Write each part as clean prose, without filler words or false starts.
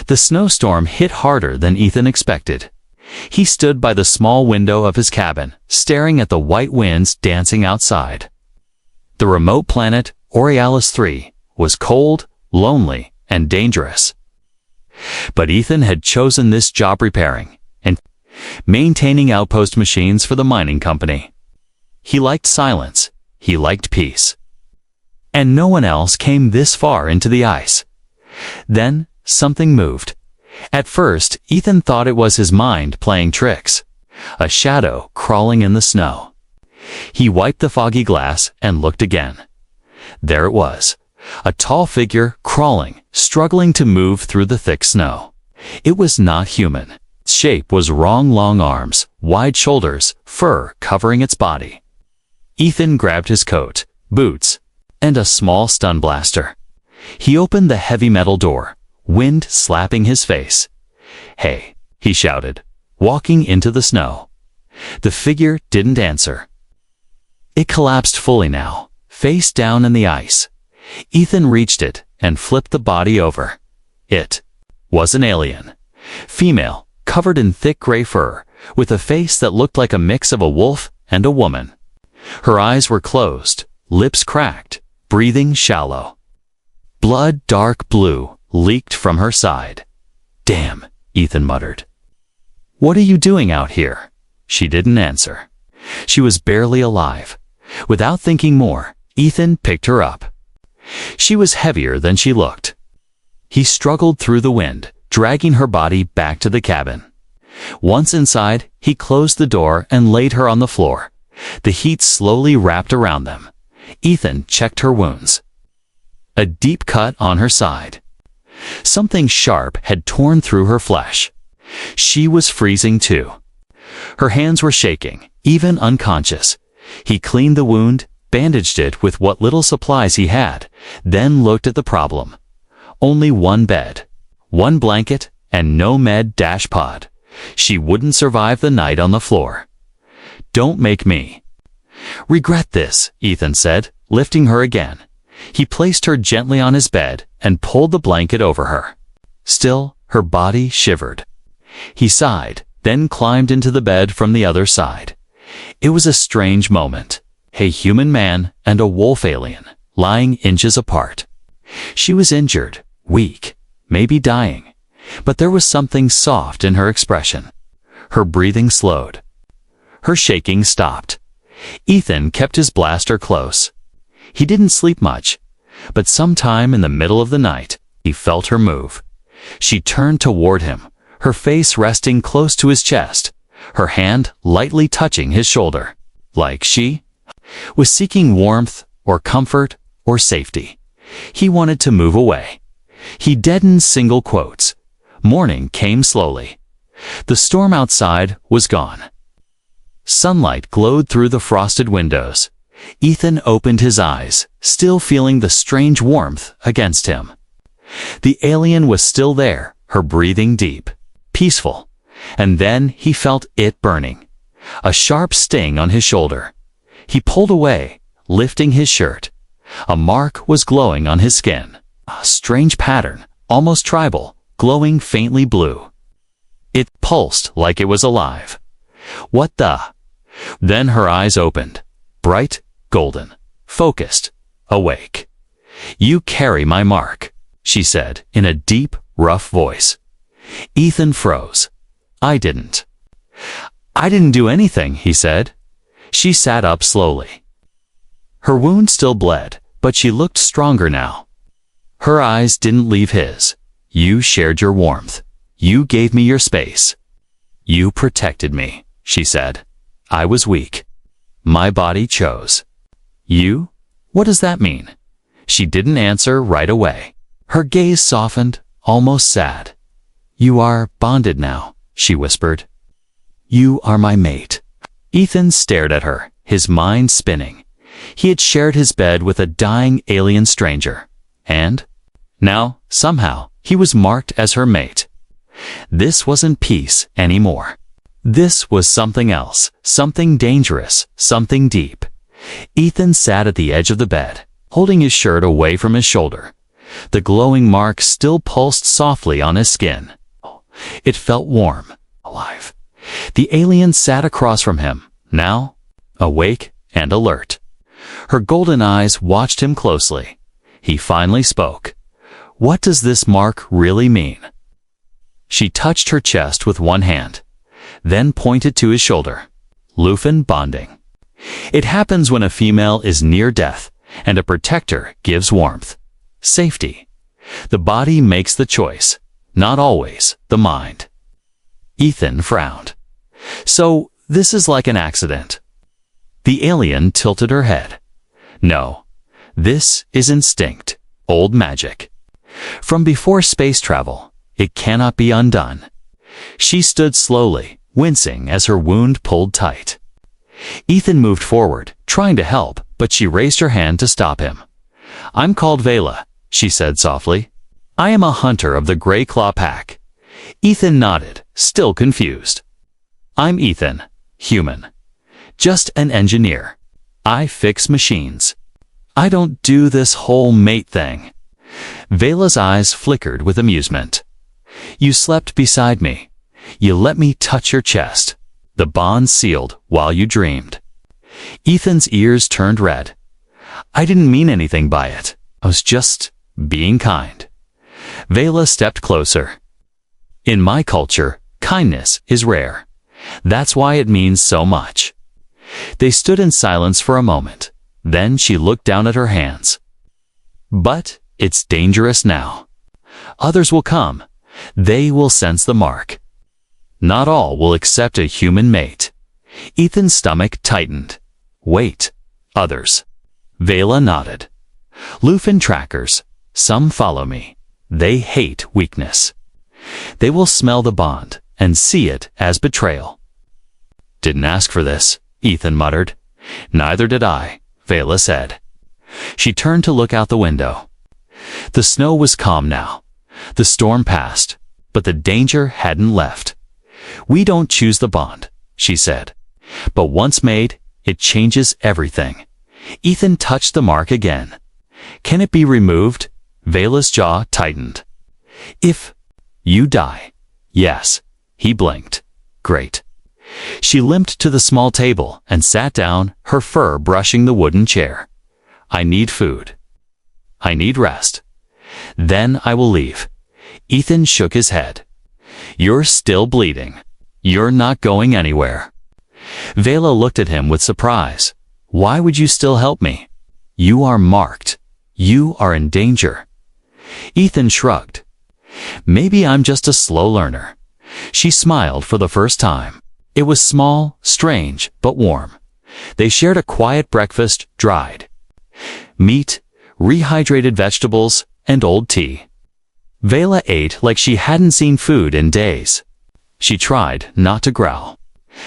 The snowstorm hit harder than Ethan expected. He stood by the small window of his cabin, staring at the white winds dancing outside. The remote planet, Aurealis 3, was cold, lonely, and dangerous. But Ethan had chosen this job repairing and maintaining outpost machines for the mining company. He liked silence. He liked peace. And no one else came this far into the ice. Then something moved. At first, Ethan thought it was his mind playing tricks. A shadow crawling in the snow. He wiped the foggy glass and looked again. There it was. A tall figure crawling, struggling to move through the thick snow. It was not human. Its shape was long arms, wide shoulders, fur covering its body. Ethan grabbed his coat, boots, and a small stun blaster. He opened the heavy metal door, wind slapping his face. "Hey," he shouted, walking into the snow. The figure didn't answer. It collapsed fully now, face down in the ice. Ethan reached it and flipped the body over. It was an alien. Female, covered in thick gray fur, with a face that looked like a mix of a wolf and a woman. Her eyes were closed, lips cracked, breathing shallow. Blood dark blue leaked from her side. "Damn," Ethan muttered. "What are you doing out here?" She didn't answer. She was barely alive. Without thinking more, Ethan picked her up. She was heavier than she looked. He struggled through the wind, dragging her body back to the cabin. Once inside, he closed the door and laid her on the floor. The heat slowly wrapped around them. Ethan checked her wounds. A deep cut on her side. Something sharp had torn through her flesh. She was freezing too. Her hands were shaking, even unconscious. He cleaned the wound, bandaged it with what little supplies he had, then looked at the problem. Only one bed, one blanket, and no med-pod. She wouldn't survive the night on the floor. "Don't make me regret this," Ethan said, lifting her again. He placed her gently on his bed and pulled the blanket over her. Still, her body shivered. He sighed, then climbed into the bed from the other side. It was a strange moment. A human man and a wolf alien, lying inches apart. She was injured, weak, maybe dying, but there was something soft in her expression. Her breathing slowed. Her shaking stopped. Ethan kept his blaster close. He didn't sleep much, but sometime in the middle of the night, he felt her move. She turned toward him, her face resting close to his chest, her hand lightly touching his shoulder, like she was seeking warmth or comfort or safety. He wanted to move away. He deadened single quotes. Morning came slowly. The storm outside was gone. Sunlight glowed through the frosted windows. Ethan opened his eyes, still feeling the strange warmth against him. The alien was still there, her breathing deep, peaceful. And then he felt it burning. A sharp sting on his shoulder. He pulled away, lifting his shirt. A mark was glowing on his skin. A strange pattern, almost tribal, glowing faintly blue. It pulsed like it was alive. What the? Then her eyes opened. Bright, golden, focused, awake. "You carry my mark," she said in a deep, rough voice. Ethan froze. "I didn't do anything," he said. She sat up slowly. Her wound still bled, but she looked stronger now. Her eyes didn't leave his. "You shared your warmth. You gave me your space. You protected me," she said. "I was weak. My body chose. You? What does that mean?" She didn't answer right away. Her gaze softened, almost sad. "You are bonded now," she whispered. "You are my mate." Ethan stared at her, his mind spinning. He had shared his bed with a dying alien stranger. And now, somehow, he was marked as her mate. This wasn't peace anymore. This was something else, something dangerous, something deep. Ethan sat at the edge of the bed, holding his shirt away from his shoulder. The glowing mark still pulsed softly on his skin. It felt warm, alive. The alien sat across from him, now awake and alert. Her golden eyes watched him closely. He finally spoke. "What does this mark really mean?" She touched her chest with one hand, then pointed to his shoulder. "Lupin bonding. It happens when a female is near death and a protector gives warmth. Safety. The body makes the choice, not always the mind." Ethan frowned. "So, this is like an accident?" The alien tilted her head. "No, this is instinct, old magic. From before space travel, it cannot be undone." She stood slowly, wincing as her wound pulled tight. Ethan moved forward, trying to help, but she raised her hand to stop him. "I'm called Vela," she said softly. "I am a hunter of the Grey Claw Pack." Ethan nodded, still confused. "I'm Ethan, human. Just an engineer. I fix machines. I don't do this whole mate thing." Vela's eyes flickered with amusement. "You slept beside me. You let me touch your chest. The bond sealed while you dreamed." Ethan's ears turned red. "I didn't mean anything by it. I was just being kind." Vela stepped closer. "In my culture, kindness is rare. That's why it means so much." They stood in silence for a moment. Then she looked down at her hands. "But it's dangerous now. Others will come. They will sense the mark. Not all will accept a human mate." Ethan's stomach tightened. "Wait, others?" Vela nodded. "Lupin trackers. Some follow me. They hate weakness. They will smell the bond and see it as betrayal." "Didn't ask for this," Ethan muttered. "Neither did I," Vela said. She turned to look out the window. The snow was calm now. The storm passed, but the danger hadn't left. "We don't choose the bond," she said. "But once made, it changes everything." Ethan touched the mark again. "Can it be removed?" Vela's jaw tightened. "If you die." "Yes." He blinked. "Great." She limped to the small table and sat down, her fur brushing the wooden chair. "I need food. I need rest. Then I will leave." Ethan shook his head. "You're still bleeding. You're not going anywhere." Vela looked at him with surprise. "Why would you still help me? You are marked. You are in danger." Ethan shrugged. "Maybe I'm just a slow learner." She smiled for the first time. It was small, strange, but warm. They shared a quiet breakfast, dried meat, rehydrated vegetables, and old tea. Vela ate like she hadn't seen food in days. She tried not to growl.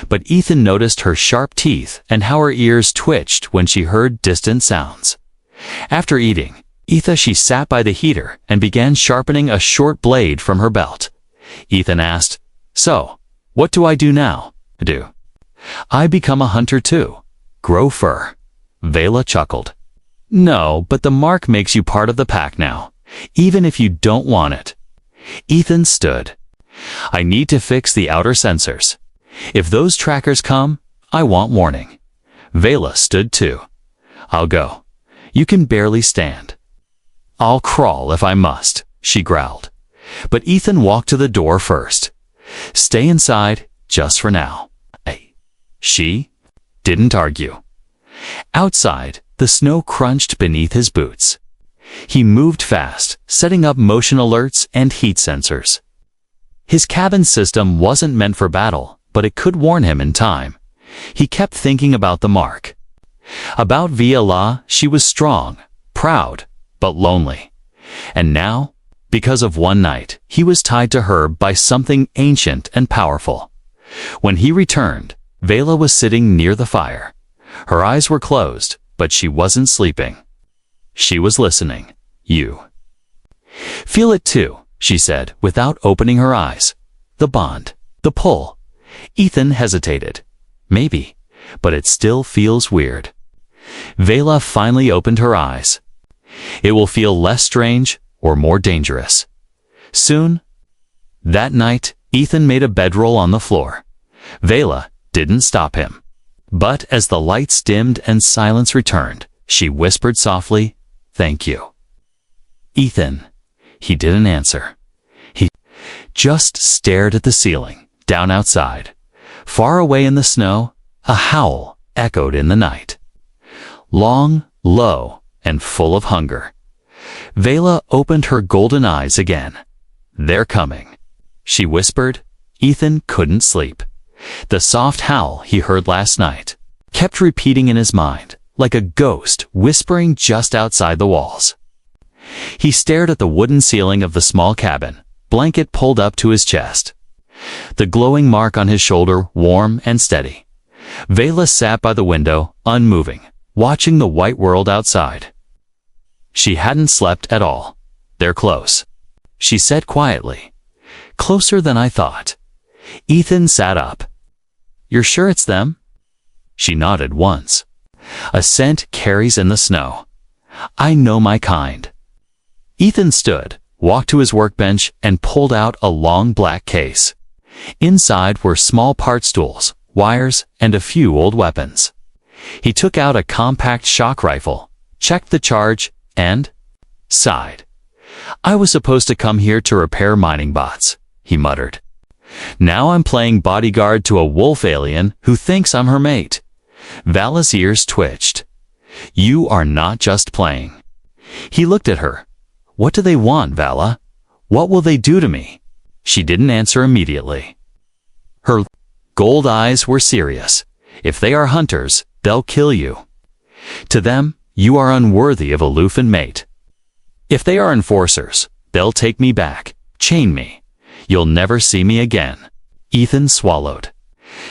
But Ethan noticed her sharp teeth and how her ears twitched when she heard distant sounds. After eating, she sat by the heater and began sharpening a short blade from her belt. Ethan asked, "So, what do I do now?" "Do I become a hunter too? Grow fur?" Vela chuckled. "No, but the mark makes you part of the pack now, even if you don't want it." Ethan stood. "I need to fix the outer sensors. If those trackers come, I want warning." Vela stood too. "I'll go. You can barely stand." "I'll crawl if I must," she growled. But Ethan walked to the door first. "Stay inside, just for now." She didn't argue. Outside, the snow crunched beneath his boots. He moved fast, setting up motion alerts and heat sensors. His cabin system wasn't meant for battle, but it could warn him in time. He kept thinking about the mark. About Vela, she was strong, proud, but lonely. And now, because of one night, he was tied to her by something ancient and powerful. When he returned, Vela was sitting near the fire. Her eyes were closed, but she wasn't sleeping. She was listening. "You feel it too," she said, without opening her eyes. "The bond, the pull." Ethan hesitated. "Maybe, but it still feels weird." Vela finally opened her eyes. "It will feel less strange, or more dangerous. Soon, that night, Ethan made a bedroll on the floor. Vela didn't stop him. But as the lights dimmed and silence returned, she whispered softly, "Thank you." Ethan, he didn't answer. He just stared at the ceiling, down outside. Far away in the snow, a howl echoed in the night. Long, low, and full of hunger. Vela opened her golden eyes again. "They're coming," she whispered. Ethan couldn't sleep. The soft howl he heard last night kept repeating in his mind, like a ghost whispering just outside the walls. He stared at the wooden ceiling of the small cabin, blanket pulled up to his chest. The glowing mark on his shoulder warm and steady. Vela sat by the window, unmoving, watching the white world outside. She hadn't slept at all. "They're close," she said quietly. "Closer than I thought." Ethan sat up. "You're sure it's them?" She nodded once. "A scent carries in the snow. I know my kind." Ethan stood, walked to his workbench, and pulled out a long black case. Inside were small part stools, wires, and a few old weapons. He took out a compact shock rifle, checked the charge, and sighed. "I was supposed to come here to repair mining bots," he muttered. "Now I'm playing bodyguard to a wolf alien who thinks I'm her mate." Vala's ears twitched. "You are not just playing." He looked at her. "What do they want, Vala? What will they do to me?" She didn't answer immediately. Her gold eyes were serious. "If they are hunters, they'll kill you. To them, you are unworthy of a Lufin mate. If they are enforcers, they'll take me back, chain me. You'll never see me again." Ethan swallowed.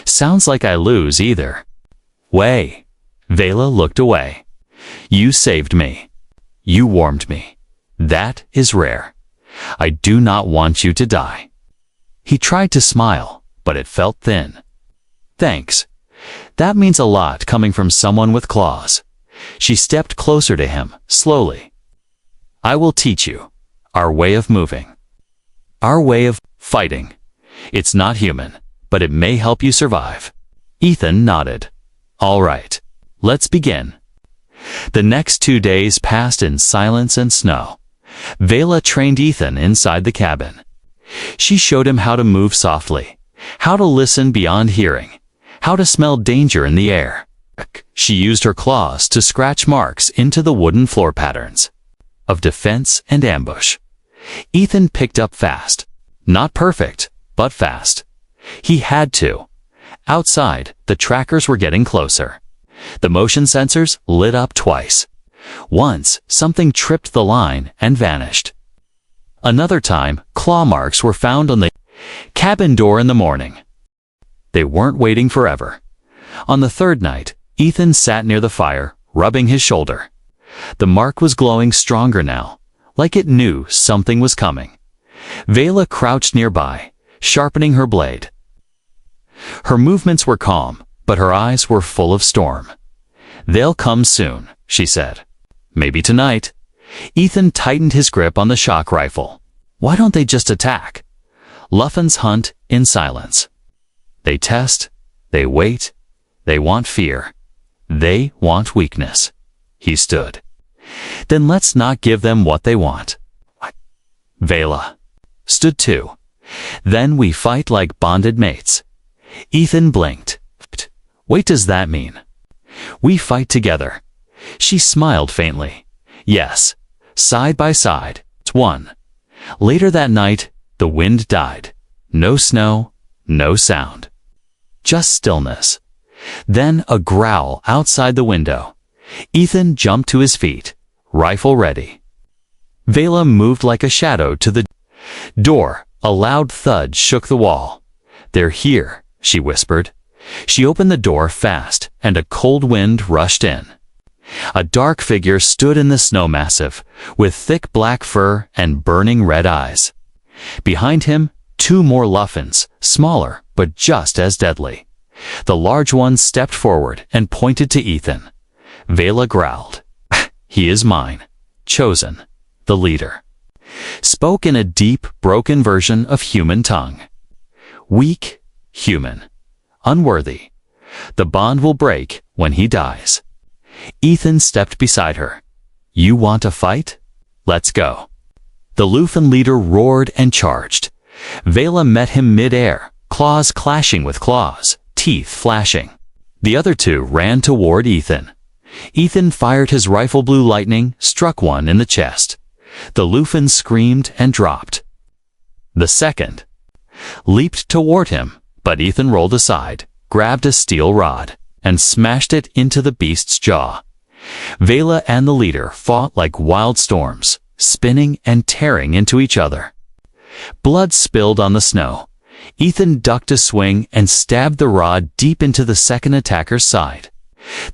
"Sounds like I lose either." "Way." Vala looked away. "You saved me. You warmed me. That is rare. I do not want you to die." He tried to smile, but it felt thin. "Thanks. That means a lot coming from someone with claws." She stepped closer to him, slowly. "I will teach you. Our way of moving. Our way of fighting. It's not human, but it may help you survive." Ethan nodded. "All right. Let's begin." The next 2 days passed in silence and snow. Vala trained Ethan inside the cabin. She showed him how to move softly, how to listen beyond hearing, how to smell danger in the air. She used her claws to scratch marks into the wooden floor patterns of defense and ambush. Ethan picked up fast. Not perfect, but fast. He had to. Outside, the trackers were getting closer. The motion sensors lit up twice. Once, something tripped the line and vanished. Another time, claw marks were found on the cabin door in the morning. They weren't waiting forever. On the third night, Ethan sat near the fire, rubbing his shoulder. The mark was glowing stronger now, like it knew something was coming. Vala crouched nearby, sharpening her blade. Her movements were calm, but her eyes were full of storm. "They'll come soon," she said. "Maybe tonight." Ethan tightened his grip on the shock rifle. Why don't they just attack? Lufins hunt in silence. They test, they wait, they want fear, they want weakness. He stood. Then let's not give them what they want. Vala stood too. Then we fight like bonded mates. Ethan blinked. Wait, does that mean we fight together? She smiled faintly. Yes, side by side. It's one. Later that night, the wind died. No snow, no sound. Just stillness. Then a growl outside the window. Ethan jumped to his feet, rifle ready. Vala moved like a shadow to the door. A loud thud shook the wall. "They're here," she whispered. She opened the door fast, and a cold wind rushed in. A dark figure stood in the snow massif, with thick black fur and burning red eyes. Behind him, 2 more Lufins, smaller but just as deadly. The large one stepped forward and pointed to Ethan. Vala growled. "He is mine. Chosen. The leader." spoke in a deep, broken version of human tongue. Weak, human, unworthy. The bond will break when he dies. Ethan stepped beside her. You want to fight? Let's go. The Lufin leader roared and charged. Vela met him mid-air, claws clashing with claws, teeth flashing. The other two ran toward Ethan. Ethan fired his rifle. Blue lightning struck one in the chest. The Lufin screamed and dropped. The second leaped toward him, but Ethan rolled aside, grabbed a steel rod, and smashed it into the beast's jaw. Vela and the leader fought like wild storms, spinning and tearing into each other. Blood spilled on the snow. Ethan ducked a swing and stabbed the rod deep into the second attacker's side.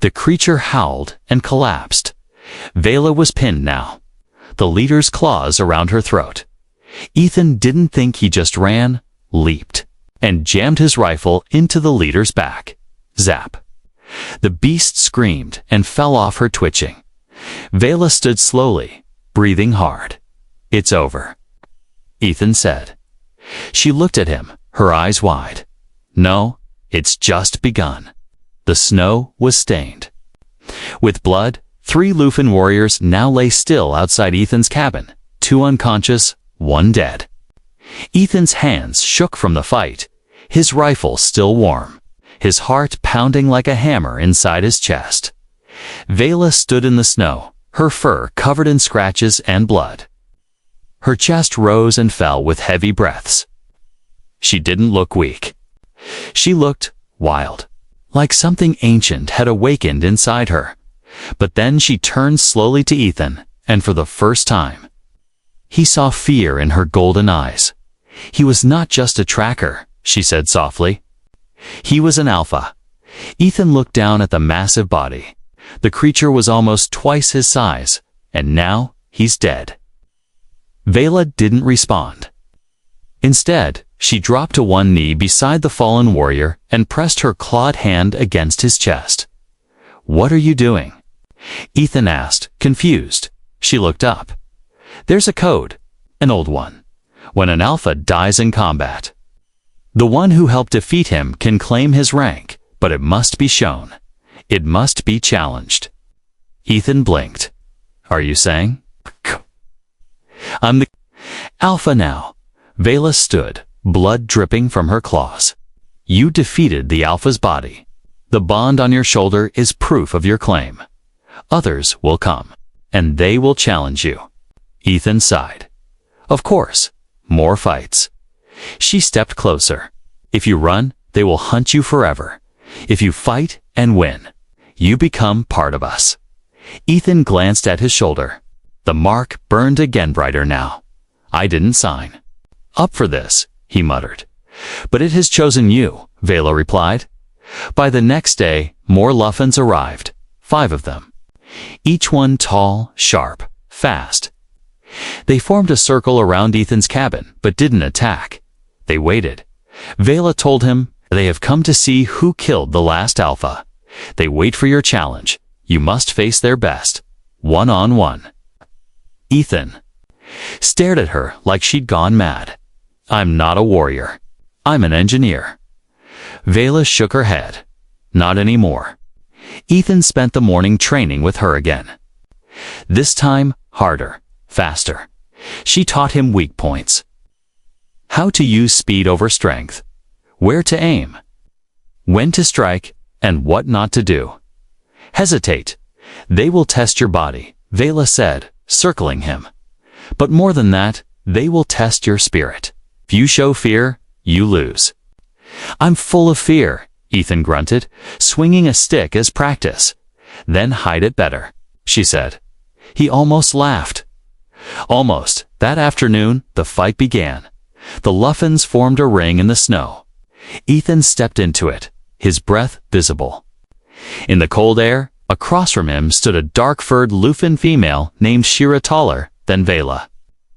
The creature howled and collapsed. Vela was pinned now, the leader's claws around her throat. Ethan didn't think, he just ran, leaped, and jammed his rifle into the leader's back. Zap. The beast screamed and fell off her, twitching. Vela stood slowly, breathing hard. It's over, Ethan said. She looked at him, her eyes wide. No, it's just begun. The snow was stained with blood. 3 Lufin warriors now lay still outside Ethan's cabin, 2 unconscious, 1 dead. Ethan's hands shook from the fight, his rifle still warm, his heart pounding like a hammer inside his chest. Vela stood in the snow, her fur covered in scratches and blood. Her chest rose and fell with heavy breaths. She didn't look weak. She looked wild, like something ancient had awakened inside her. But then she turned slowly to Ethan, and for the first time, he saw fear in her golden eyes. He was not just a tracker, she said softly. He was an alpha. Ethan looked down at the massive body. The creature was almost twice his size, and now he's dead. Vela didn't respond. Instead, she dropped to one knee beside the fallen warrior and pressed her clawed hand against his chest. What are you doing? Ethan asked, confused. She looked up. There's a code, an old one. When an alpha dies in combat, the one who helped defeat him can claim his rank, but it must be shown. It must be challenged. Ethan blinked. Are you saying? I'm the alpha now. Vela stood, blood dripping from her claws. You defeated the alpha's body. The bond on your shoulder is proof of your claim. Others will come, and they will challenge you. Ethan sighed. Of course, more fights. She stepped closer. If you run, they will hunt you forever. If you fight and win, you become part of us. Ethan glanced at his shoulder. The mark burned again brighter now. I didn't sign up for this, he muttered. But it has chosen you, Vela replied. By the next day, more Lufins arrived, 5 of them. Each one tall, sharp, fast. They formed a circle around Ethan's cabin, but didn't attack. They waited. Vela told him, they have come to see who killed the last alpha. They wait for your challenge. You must face their best, one-on-one. Ethan stared at her like she'd gone mad. I'm not a warrior. I'm an engineer. Vela shook her head. Not anymore. Ethan spent the morning training with her again. This time, harder, faster. She taught him weak points. How to use speed over strength. Where to aim. When to strike, and what not to do. Hesitate. They will test your body, Vela said, circling him. But more than that, they will test your spirit. If you show fear, you lose. I'm full of fear, Ethan grunted, swinging a stick as practice. Then hide it better, she said. He almost laughed. Almost. That afternoon, the fight began. The Lufins formed a ring in the snow. Ethan stepped into it, his breath visible. In the cold air, across from him stood a dark-furred Lufin female named Shira, taller than Vela,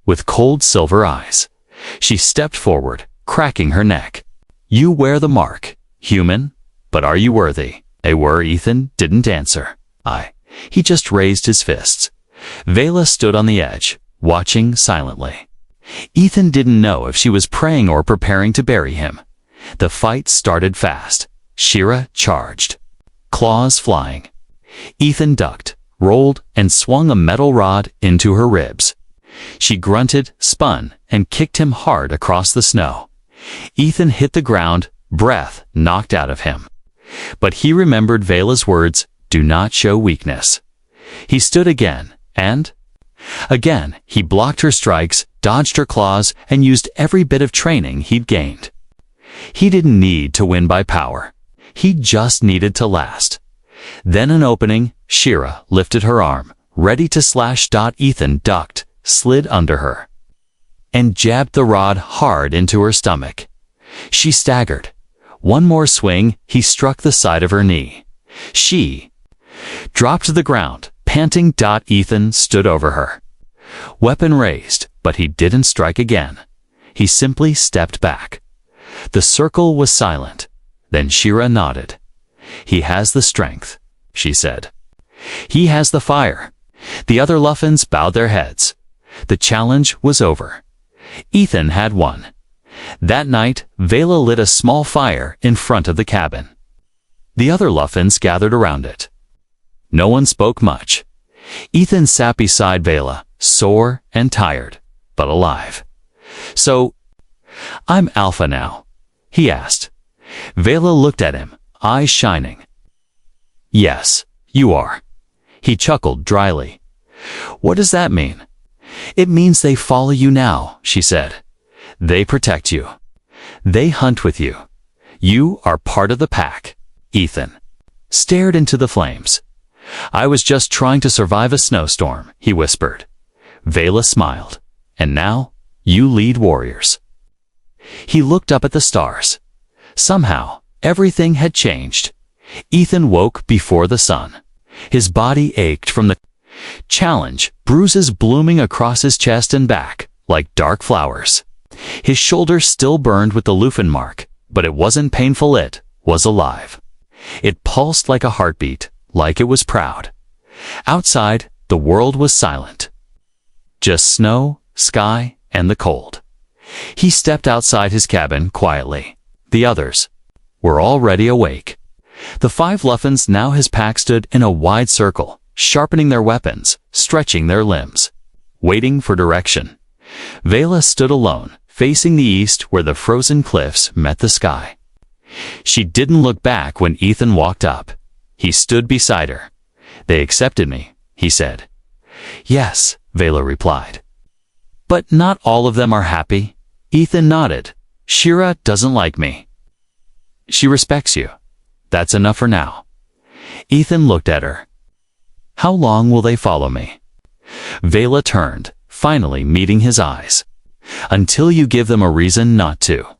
with cold silver eyes. She stepped forward, cracking her neck. You wear the mark, human, but are you worthy? They were. Ethan didn't answer. He just raised his fists. Vela stood on the edge, watching silently. Ethan didn't know if she was praying or preparing to bury him. The fight started fast. She-Ra charged, claws flying. Ethan ducked, rolled, and swung a metal rod into her ribs. She grunted, spun, and kicked him hard across the snow. Ethan hit the ground, breath knocked out of him. But he remembered Vela's words, "Do not show weakness." He stood again, and again he blocked her strikes, dodged her claws, and used every bit of training he'd gained. He didn't need to win by power. He just needed to last. Then an opening, She-Ra lifted her arm, ready to slash. Ethan ducked, slid under her, and jabbed the rod hard into her stomach. She staggered. One more swing, he struck the side of her knee. She dropped to the ground, panting. Ethan stood over her, weapon raised, but he didn't strike again. He simply stepped back. The circle was silent. Then She-Ra nodded. "He has the strength," she said. "He has the fire." The other Luffens bowed their heads. The challenge was over. Ethan had won. That night, Vela lit a small fire in front of the cabin. The other Luffens gathered around it. No one spoke much. Ethan sat beside Vela, sore and tired, but alive. "So, I'm alpha now?" he asked. Vela looked at him, eyes shining. "Yes, you are." He chuckled dryly. "What does that mean?" "It means they follow you now," she said. "They protect you. They hunt with you. You are part of the pack." Ethan stared into the flames. "I was just trying to survive a snowstorm," he whispered. Vela smiled. "And now, you lead warriors." He looked up at the stars. Somehow, everything had changed. Ethan woke before the sun. His body ached from the challenge, bruises blooming across his chest and back, like dark flowers. His shoulder still burned with the Luffen mark, but it wasn't painful, it was alive. It pulsed like a heartbeat, like it was proud. Outside, the world was silent. Just snow, sky, and the cold. He stepped outside his cabin quietly. The others were already awake. The 5 Luffens, now his pack, stood in a wide circle, sharpening their weapons, stretching their limbs, waiting for direction. Vela stood alone, facing the east where the frozen cliffs met the sky. She didn't look back when Ethan walked up. He stood beside her. "They accepted me," he said. "Yes," Vela replied. "But not all of them are happy." Ethan nodded. "She-Ra doesn't like me." "She respects you. That's enough for now." Ethan looked at her. "How long will they follow me?" Vela turned, finally meeting his eyes. "Until you give them a reason not to."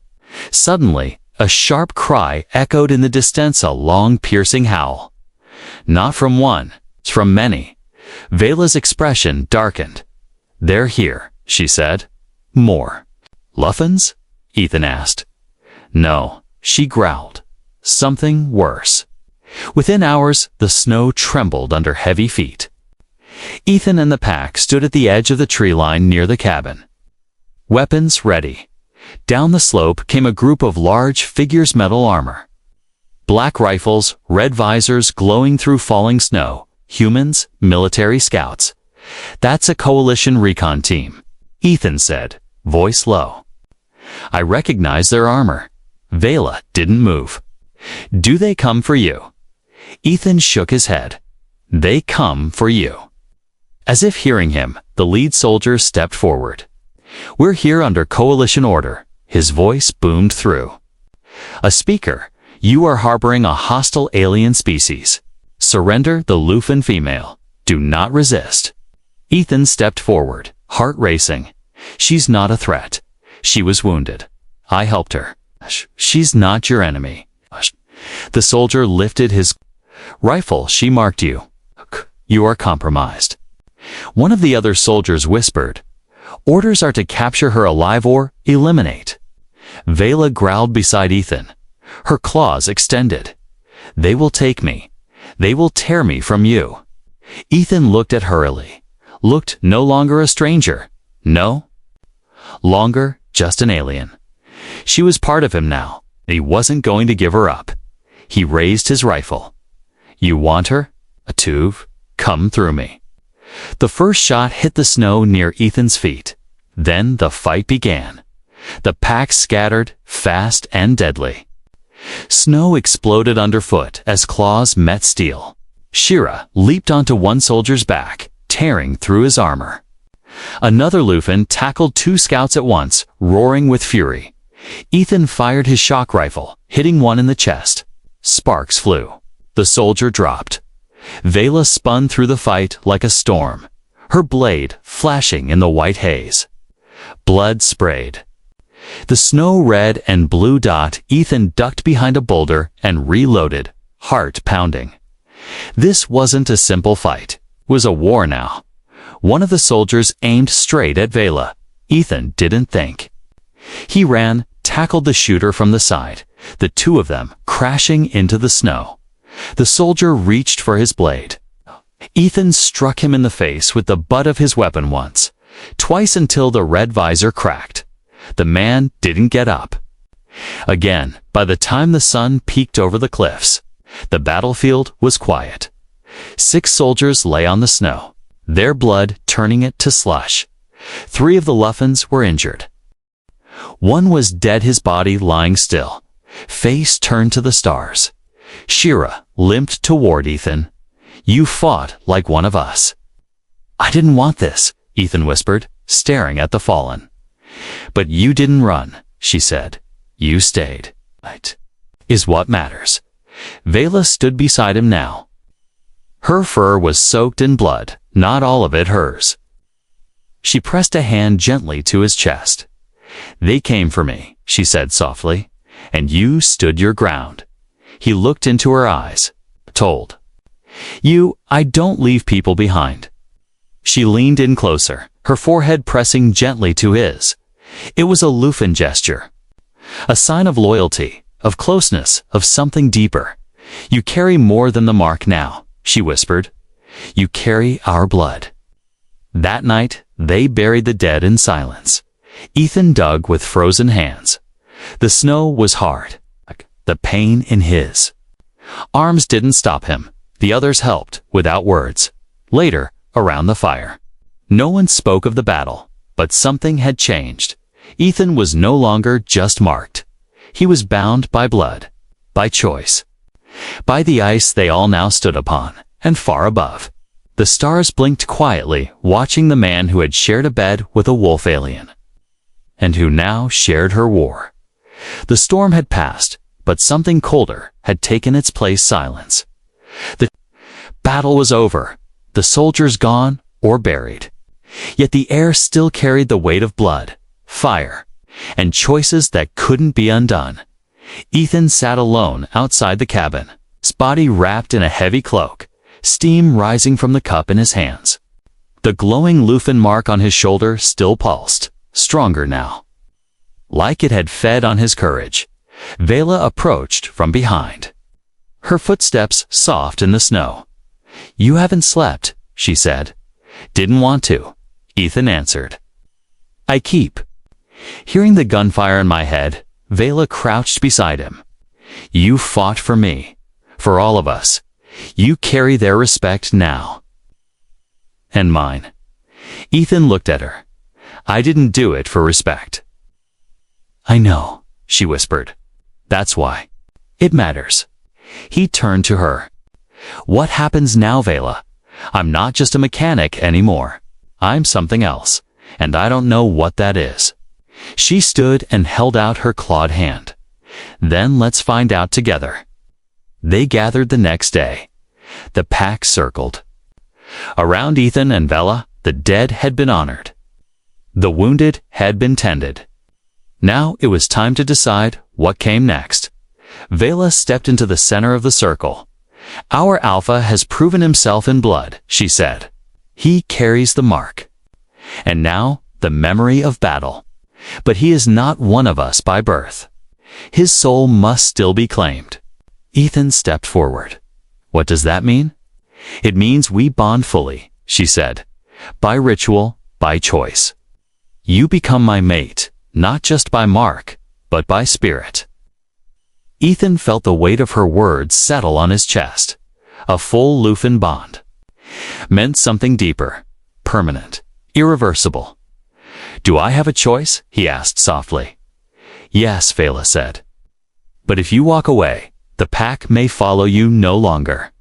Suddenly, a sharp cry echoed in the distance, a long, piercing howl. Not from one, it's from many. Vela's expression darkened. "They're here," she said. "More." "Luffens?" Ethan asked. "No," she growled. "Something worse." Within hours, the snow trembled under heavy feet. Ethan and the pack stood at the edge of the tree line near the cabin. Weapons ready. Down the slope came a group of large figures, metal armor. Black rifles, red visors glowing through falling snow. Humans, military scouts. "That's a coalition recon team," Ethan said, voice low. "I recognize their armor." Vela didn't move. "Do they come for you?" Ethan shook his head. "They come for you." As if hearing him, the lead soldier stepped forward. "We're here under coalition order," his voice boomed through. A speaker, "You are harboring a hostile alien species. Surrender the Luffen female. Do not resist." Ethan stepped forward, heart racing. "She's not a threat. She was wounded. I helped her. She's not your enemy." The soldier lifted his rifle. "She marked you. You are compromised." One of the other soldiers whispered, "Orders are to capture her alive or eliminate." Vela growled beside Ethan, her claws extended. "They will take me. They will tear me from you." Ethan looked at her, looked no longer a stranger, No longer just an alien. She was part of him now. He wasn't going to give her up. He raised his rifle. You want her? Atuv, come through me. The first shot hit the snow near Ethan's feet. Then the fight began. The pack scattered, fast and deadly. Snow exploded underfoot as claws met steel. Shira leaped onto one soldier's back, tearing through his armor. Another Lufin tackled two scouts at once, roaring with fury. Ethan fired his shock rifle, hitting one in the chest. Sparks flew. The soldier dropped. Vela spun through the fight like a storm, her blade flashing in the white haze. Blood sprayed. The snow-red and blue dot. Ethan ducked behind a boulder and reloaded, heart pounding. This wasn't a simple fight. It was a war now. One of the soldiers aimed straight at Vela. Ethan didn't think. He ran, tackled the shooter from the side, the two of them crashing into the snow. The soldier reached for his blade. Ethan struck him in the face with the butt of his weapon once, twice until the red visor cracked. The man didn't get up. Again, by the time the sun peeked over the cliffs, the battlefield was quiet. 6 soldiers lay on the snow, their blood turning it to slush. 3 of the Lufins were injured. One was dead, his body lying still, face turned to the stars. Shira limped toward Ethan. You fought like one of us. I didn't want this, Ethan whispered, staring at the fallen. But you didn't run, she said. You stayed. That is what matters. Vela stood beside him now. Her fur was soaked in blood, not all of it hers. She pressed a hand gently to his chest. They came for me, she said softly, and you stood your ground. He looked into her eyes, told. I don't leave people behind. She leaned in closer, her forehead pressing gently to his. It was a Lufin gesture, a sign of loyalty, of closeness, of something deeper. You carry more than the mark now, she whispered. You carry our blood. That night, they buried the dead in silence. Ethan dug with frozen hands. The snow was hard, the pain in his arms didn't stop him. The others helped, without words. Later, around the fire, no one spoke of the battle, but something had changed. Ethan was no longer just marked. He was bound by blood, by choice, by the ice they all now stood upon, and far above. The stars blinked quietly, watching the man who had shared a bed with a wolf alien, and who now shared her war. The storm had passed, but something colder had taken its place: silence. The battle was over, the soldiers gone or buried. Yet the air still carried the weight of blood, fire, and choices that couldn't be undone. Ethan sat alone outside the cabin, his body wrapped in a heavy cloak, steam rising from the cup in his hands. The glowing Lufin mark on his shoulder still pulsed, stronger now, like it had fed on his courage. Vela approached from behind, her footsteps soft in the snow. You haven't slept, she said. Didn't want to, Ethan answered. I keep hearing the gunfire in my head. Vela crouched beside him. You fought for me, for all of us. You carry their respect now. And mine. Ethan looked at her. I didn't do it for respect. I know, she whispered. That's why. It matters. He turned to her. What happens now, Vela? I'm not just a mechanic anymore. I'm something else, and I don't know what that is. She stood and held out her clawed hand. Then let's find out together. They gathered the next day. The pack circled. Around Ethan and Vela, the dead had been honored. The wounded had been tended. Now it was time to decide what came next. Vela stepped into the center of the circle. Our Alpha has proven himself in blood, she said. He carries the mark. And now, the memory of battle. But he is not one of us by birth. His soul must still be claimed. Ethan stepped forward. What does that mean? It means we bond fully, she said. By ritual, by choice. You become my mate, not just by mark, but by spirit. Ethan felt the weight of her words settle on his chest. A full Lufin bond meant something deeper, permanent, irreversible. Do I have a choice? He asked softly. Yes, Vela said. But if you walk away, the pack may follow you no longer.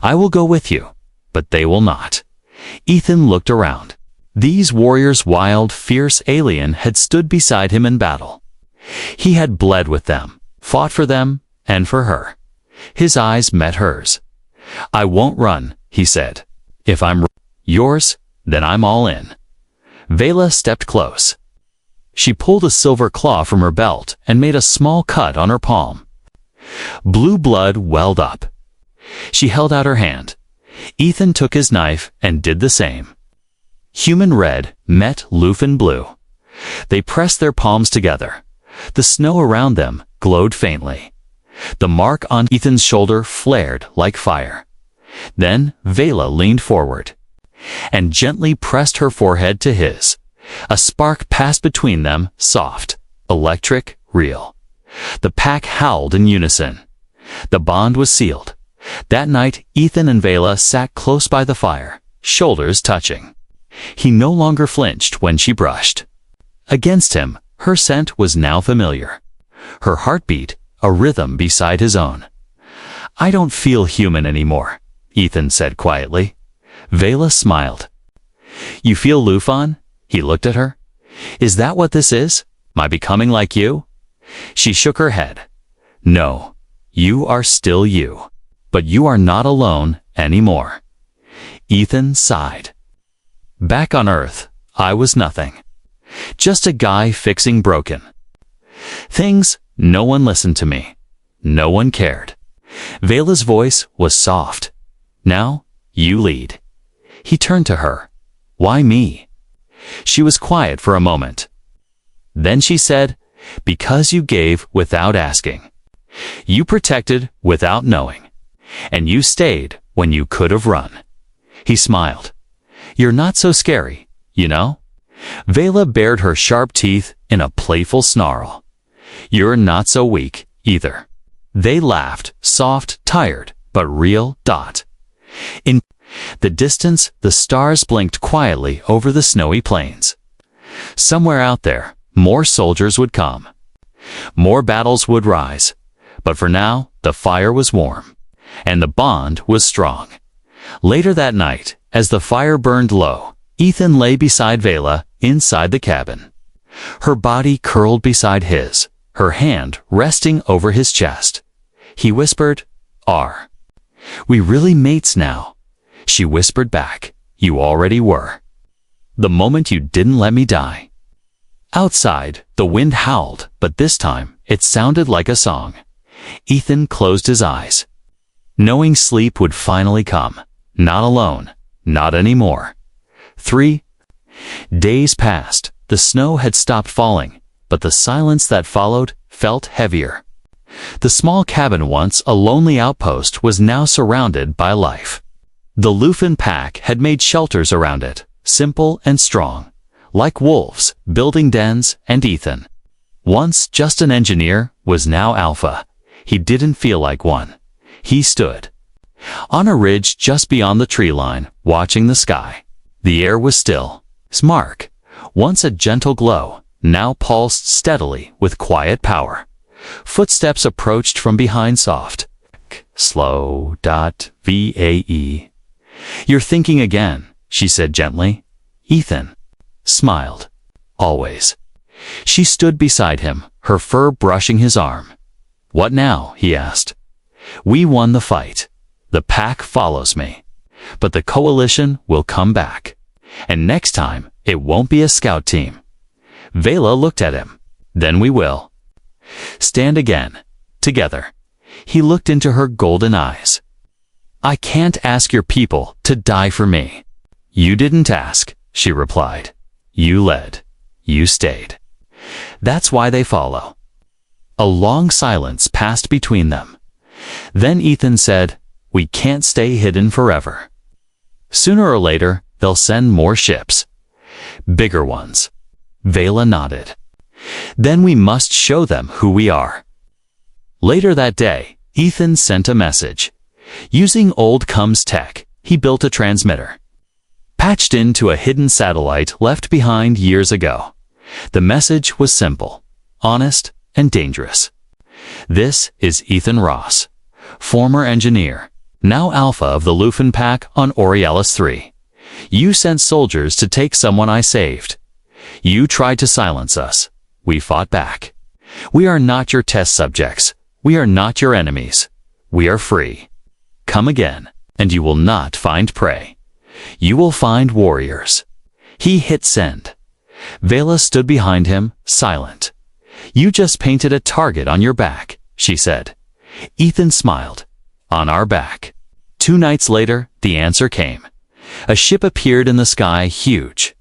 I will go with you, but they will not. Ethan looked around. These warriors, wild, fierce, alien, had stood beside him in battle. He had bled with them, fought for them, and for her. His eyes met hers. I won't run, he said. If I'm yours, then I'm all in. Vela stepped close. She pulled a silver claw from her belt and made a small cut on her palm. Blue blood welled up. She held out her hand. Ethan took his knife and did the same. Human red met Lufin blue. They pressed their palms together. The snow around them glowed faintly. The mark on Ethan's shoulder flared like fire. Then Vela leaned forward and gently pressed her forehead to his. A spark passed between them, soft, electric, real. The pack howled in unison. The bond was sealed. That night, Ethan and Vela sat close by the fire, shoulders touching. He no longer flinched when she brushed against him. Her scent was now familiar. Her heartbeat, a rhythm beside his own. I don't feel human anymore, Ethan said quietly. Vela smiled. You feel Lufin? He looked at her. Is that what this is? My becoming like you? She shook her head. No, you are still you. But you are not alone anymore. Ethan sighed. Back on Earth, I was nothing. Just a guy fixing broken things. No one listened to me. No one cared. Vela's voice was soft. Now, you lead. He turned to her. Why me? She was quiet for a moment. Then she said, because you gave without asking. You protected without knowing. And you stayed when you could have run. He smiled. You're not so scary, you know? Vela bared her sharp teeth in a playful snarl. You're not so weak, either. They laughed, soft, tired, but real. In the distance, the stars blinked quietly over the snowy plains. Somewhere out there, more soldiers would come. More battles would rise. But for now, the fire was warm. And the bond was strong. Later that night, as the fire burned low, Ethan lay beside Vela inside the cabin. Her body curled beside his, her hand resting over his chest. He whispered, Are we really mates now? She whispered back, You already were. The moment you didn't let me die. Outside, the wind howled, but this time, it sounded like a song. Ethan closed his eyes, knowing sleep would finally come. Not alone. Not anymore. 3 days passed. The snow had stopped falling, but the silence that followed felt heavier. The small cabin, once a lonely outpost, was now surrounded by life. The Lufin pack had made shelters around it, simple and strong, like wolves, building dens, and Ethan, once just an engineer, was now alpha. He didn't feel like one. He stood on a ridge just beyond the tree line, watching the sky. The air was still. His mark, once a gentle glow, now pulsed steadily with quiet power. Footsteps approached from behind, soft, slow. VAE. You're thinking again, she said gently. Ethan smiled. Always. She stood beside him, her fur brushing his arm. What now? He asked. We won the fight. The pack follows me. But the coalition will come back. And next time, it won't be a scout team. Vela looked at him. Then we will stand again, together. He looked into her golden eyes. I can't ask your people to die for me. You didn't ask, she replied. You led. You stayed. That's why they follow. A long silence passed between them. Then Ethan said, We can't stay hidden forever. Sooner or later, they'll send more ships. Bigger ones. Vela nodded. Then we must show them who we are. Later that day, Ethan sent a message. Using old Cum's tech, he built a transmitter. Patched into a hidden satellite left behind years ago. The message was simple, honest, and dangerous. This is Ethan Ross, former engineer, now Alpha of the Lufin Pack on Aurealis 3. You sent soldiers to take someone I saved. You tried to silence us. We fought back. We are not your test subjects. We are not your enemies. We are free. Come again, and you will not find prey. You will find warriors. He hit send. Vela stood behind him, silent. You just painted a target on your back, she said. Ethan smiled. On our back. 2 nights later, the answer came. A ship appeared in the sky, huge.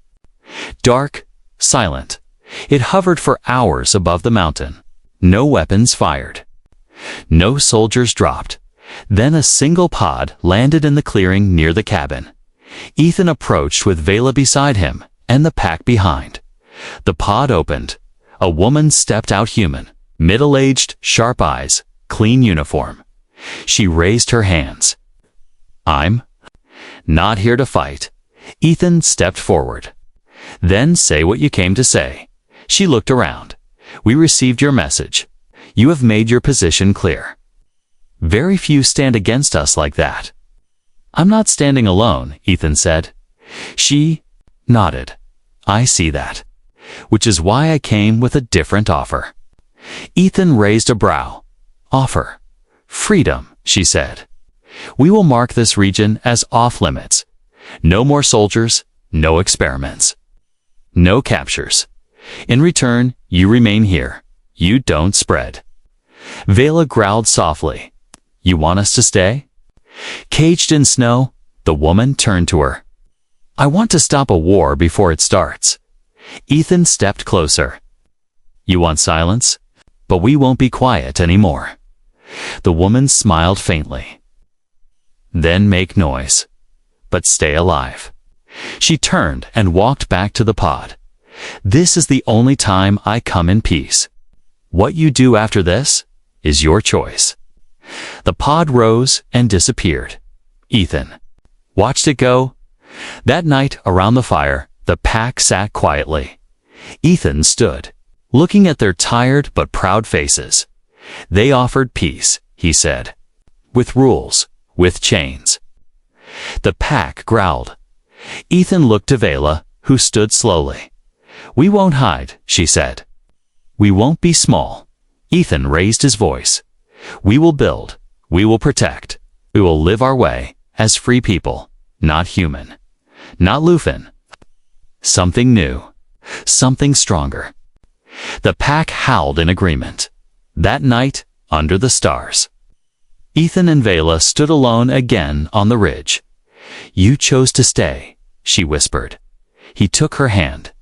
Dark, silent. It hovered for hours above the mountain. No weapons fired. No soldiers dropped. Then a single pod landed in the clearing near the cabin. Ethan approached with Vela beside him and the pack behind. The pod opened. A woman stepped out, human, middle-aged, sharp eyes, clean uniform. She raised her hands. I'm not here to fight. Ethan stepped forward. Then say what you came to say. She looked around. We received your message. You have made your position clear. Very few stand against us like that. I'm not standing alone, Ethan said. She nodded. I see that. Which is why I came with a different offer. Ethan raised a brow. Offer. Freedom, she said. We will mark this region as off-limits. No more soldiers, no experiments. No captures. In return, you remain here. You don't spread. Vela growled softly. You want us to stay? Caged in snow, the woman turned to her. I want to stop a war before it starts. Ethan stepped closer. You want silence? But we won't be quiet anymore. The woman smiled faintly. Then make noise. But stay alive. She turned and walked back to the pod. This is the only time I come in peace. What you do after this is your choice. The pod rose and disappeared. Ethan watched it go. That night around the fire, the pack sat quietly. Ethan stood, looking at their tired but proud faces. They offered peace, he said. With rules, with chains. The pack growled. Ethan looked to Vela, who stood slowly. We won't hide, she said. We won't be small. Ethan raised his voice. We will build. We will protect. We will live our way as free people, not human. Not Lufin. Something new. Something stronger. The pack howled in agreement. That night, under the stars. Ethan and Vela stood alone again on the ridge. You chose to stay, she whispered. He took her hand.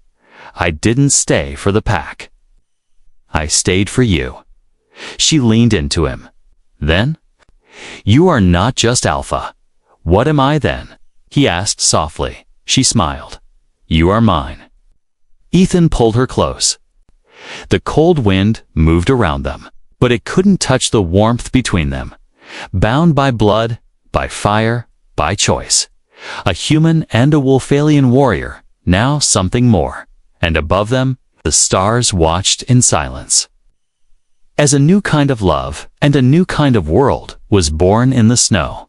I didn't stay for the pack. I stayed for you. She leaned into him. Then? You are not just Alpha. What am I then? He asked softly. She smiled. You are mine. Ethan pulled her close. The cold wind moved around them, but it couldn't touch the warmth between them. Bound by blood, by fire, by choice. A human and a Wolfalian warrior, now something more. And above them, the stars watched in silence. As a new kind of love and a new kind of world was born in the snow.